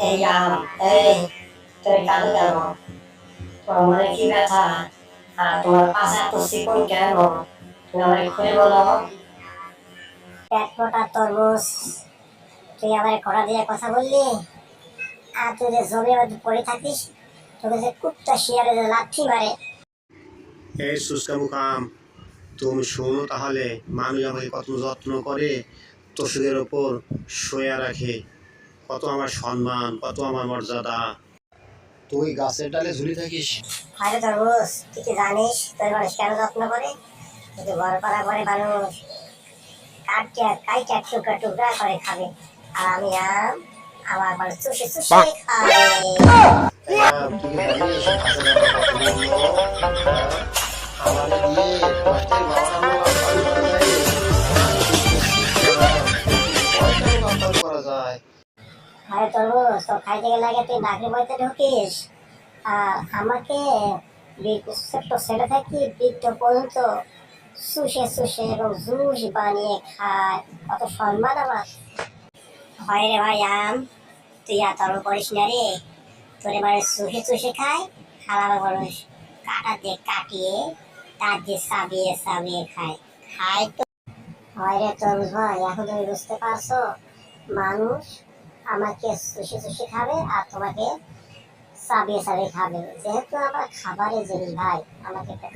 এই আম, এই তুমি কাঁদো কেন? তোমার মনে কি ব্যথা? আর তোমার পাশে এত চিকন কেন? তুমি আমাকে খুলে বলো। পেট মোটা তরমুজ, তুই আমার ঘোড়া দিয়ে কথা বললি? আর তুই যে জমির মধ্যে পড়ে থাকিস, তোকে যে কুত্তা শিয়ালে যে লাথি মারে। এই সুস্কা মুকাম, তুমি শোনো তাহলে। মানুষ আমাকে কত যত্ন করে, তোষকের ওপর শোয়া রাখে, কত আমার সম্মান, কত আমার মর্যাদা। তুই গাছের ডালে ঝুলে থাকিস। আরে তরমুজ, তুই কি জানিস তোর মানুষ কেন যত্ন করে? যদি বড় করা করে মানুষ কাটিয়া কাইটা টুকরা টুকরা করে খাবে, আর আমি আম আমার মানুষ চুষে চুষে খাবে। তুই কি জানিস গাছের ডালে কত মূল্য? আমাদের দিয়ে কষ্টের বাবারাও লাভ করা যায়। করা যায়। আরে তরমুজ, তো খাইতে গেলে আগে তুই নাকের মধ্যে ঢুকিস, আর আমাকে ছোট্ট ছেলে থাকি বৃদ্ধ পর্যন্ত শুষে শুষে এবং জুস বানিয়ে খায়, কত সম্মান আমার। হয় রে ভাই আম, তুই আর তর্ক করিস না রে। তোর এবারে চুষে চুষে খায়, খারাপ মানুষ কাটা দিয়ে কাটিয়ে তার দিয়ে চাবিয়ে চাবিয়ে খায়। খায় তো। হয় রে তরমুজ ভাই, এখন তুমি বুঝতে পারছো? মানুষ আমাকে চুষে চুষে খাবে আর তোমাকে চাবিয়ে চাবিয়ে খাবে, যেহেতু আমার খাবারের জিনিস ভাই, আমাকে একটা